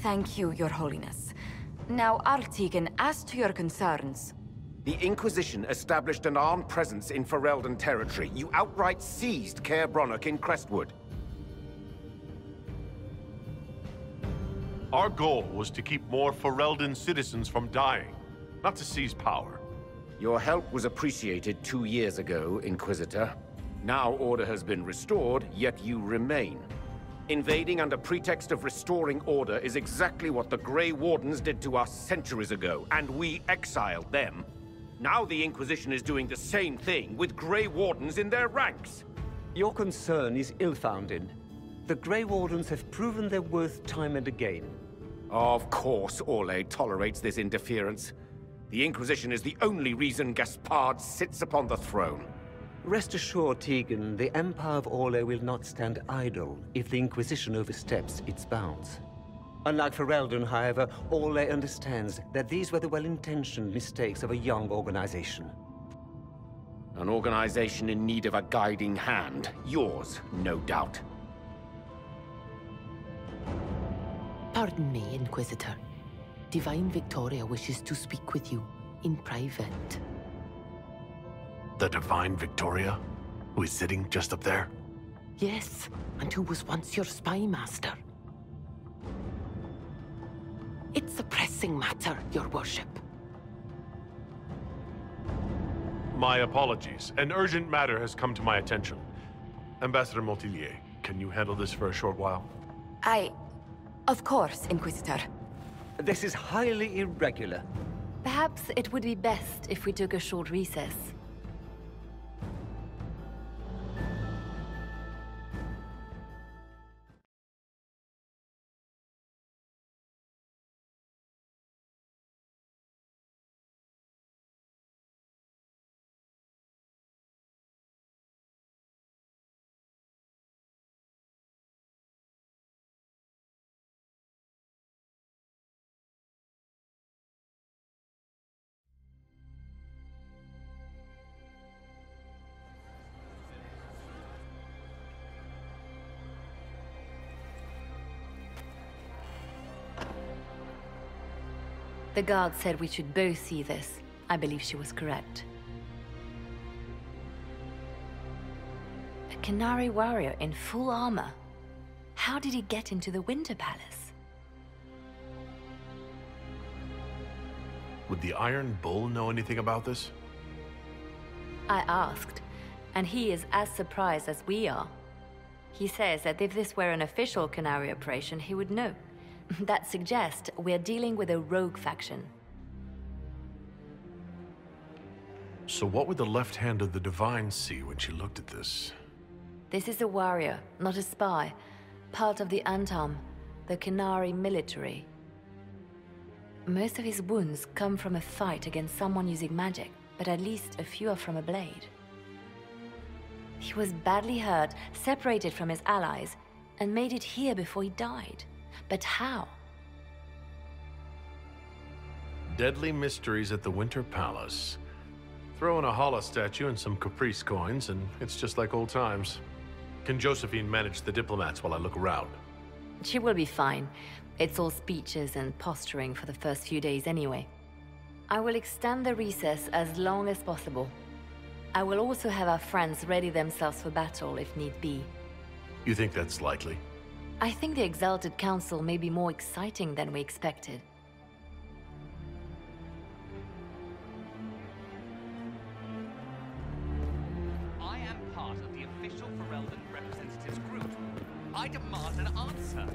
Thank you, Your Holiness. Now, Artigan, as to your concerns. The Inquisition established an armed presence in Ferelden territory. You outright seized Caer Bronach in Crestwood. Our goal was to keep more Ferelden citizens from dying, not to seize power. Your help was appreciated 2 years ago, Inquisitor. Now order has been restored, yet you remain. Invading under pretext of restoring order is exactly what the Grey Wardens did to us centuries ago, and we exiled them. Now the Inquisition is doing the same thing with Grey Wardens in their ranks. Your concern is ill-founded. The Grey Wardens have proven their worth time and again. Of course Orlais tolerates this interference. The Inquisition is the only reason Gaspard sits upon the throne. Rest assured, Tegan, the Empire of Orlais will not stand idle if the Inquisition oversteps its bounds. Unlike Ferelden, however, Orlais understands that these were the well-intentioned mistakes of a young organization. An organization in need of a guiding hand. Yours, no doubt. Pardon me, Inquisitor. Divine Victoria wishes to speak with you in private. The Divine Victoria, who is sitting just up there? Yes, and who was once your spy master. It's a pressing matter, Your Worship. My apologies. An urgent matter has come to my attention. Ambassador Montillier, can you handle this for a short while? Of course, Inquisitor. This is highly irregular. Perhaps it would be best if we took a short recess. The guard said we should both see this. I believe she was correct. A Qunari warrior in full armor. How did he get into the Winter Palace? Would the Iron Bull know anything about this? I asked, and he is as surprised as we are. He says that if this were an official Qunari operation, he would know. That suggests we're dealing with a rogue faction. So what would the left hand of the Divine see when she looked at this? This is a warrior, not a spy. Part of the Antam, the Qunari military. Most of his wounds come from a fight against someone using magic, but at least a few are from a blade. He was badly hurt, separated from his allies, and made it here before he died. But how? Deadly mysteries at the Winter Palace. Throw in a Hala statue and some Caprice coins, and it's just like old times. Can Josephine manage the diplomats while I look around? She will be fine. It's all speeches and posturing for the first few days anyway. I will extend the recess as long as possible. I will also have our friends ready themselves for battle if need be. You think that's likely? I think the Exalted Council may be more exciting than we expected. I am part of the official Ferelden representatives group. I demand an answer.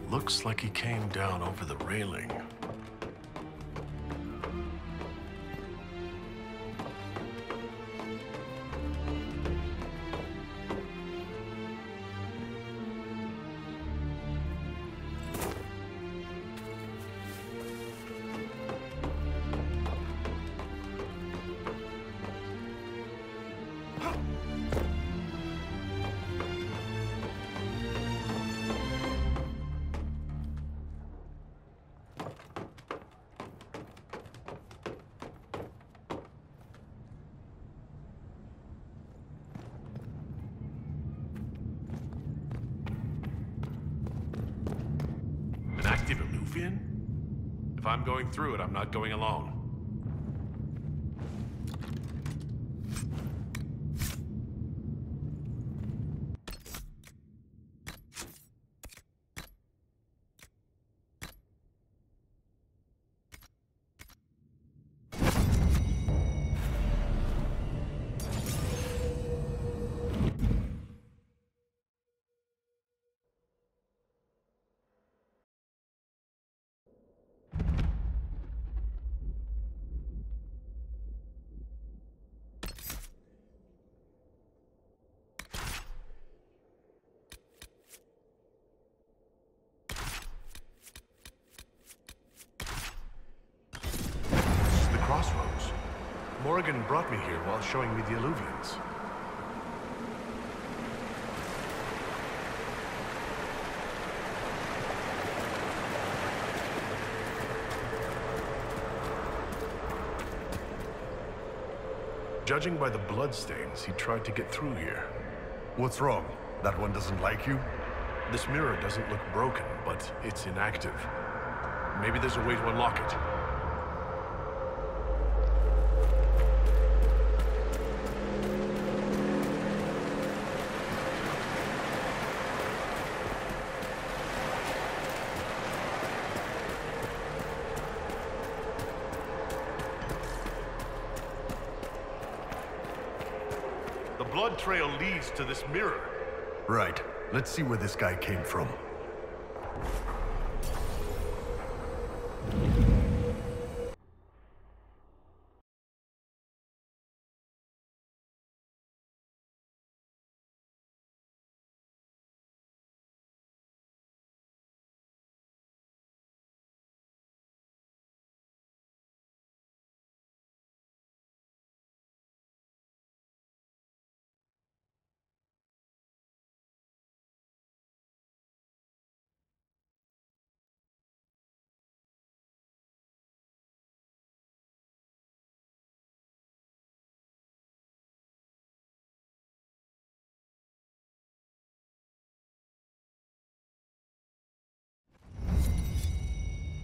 Looks like he came down over the railing. Eluvian? If I'm going through it, I'm not going alone. Crossroads. Morrigan brought me here while showing me the Illuvians. Judging by the bloodstains, he tried to get through here. What's wrong? That one doesn't like you? This mirror doesn't look broken, but it's inactive. Maybe there's a way to unlock it. The blood trail leads to this mirror. Right. Let's see where this guy came from.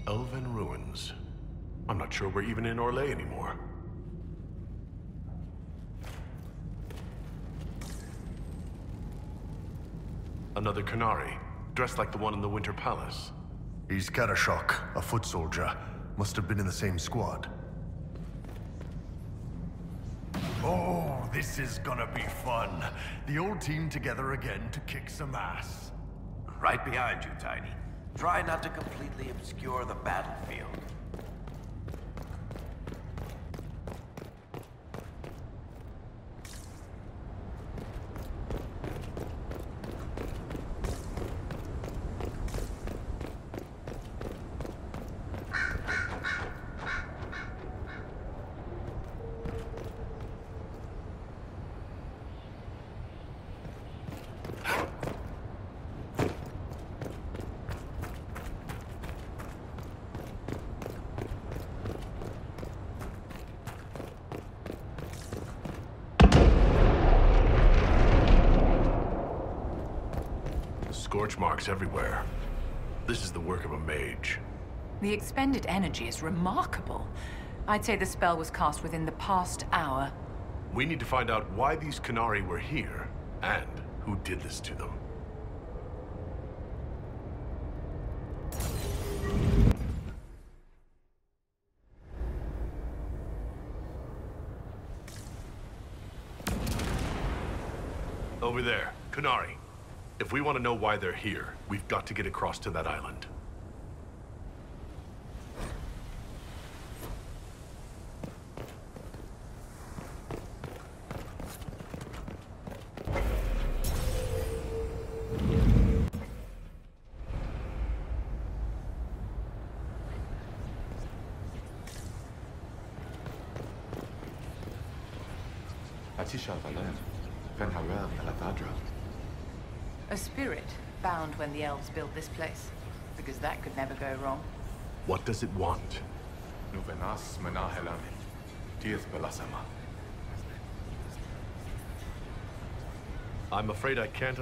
Elven ruins. I'm not sure we're even in Orlais anymore. Another Qunari, dressed like the one in the Winter Palace. He's Karashok, a foot soldier. Must have been in the same squad. Oh, this is gonna be fun. The old team together again to kick some ass. Right behind you, Tiny. Try not to completely obscure the battlefield. Scorch marks everywhere. This is the work of a mage. The expended energy is remarkable. I'd say the spell was cast within the past hour. We need to find out why these Qunari were here, and who did this to them. Over there, Qunari. If we want to know why they're here, we've got to get across to that island. A spirit bound when the elves built this place. Because that could never go wrong. What does it want? I'm afraid I can't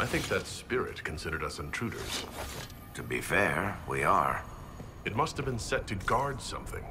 I think that spirit considered us intruders. To be fair, we are. It must have been set to guard something.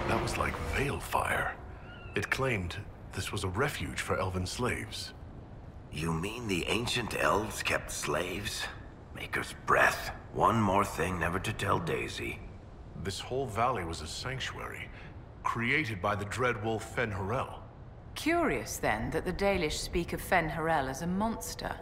That was like veil fire. It claimed this was a refuge for elven slaves. You mean the ancient elves kept slaves? Maker's breath. One more thing never to tell Daisy. This whole valley was a sanctuary, created by the dread wolf Fen'Harel. Curious, then, that the Dalish speak of Fen'Harel as a monster.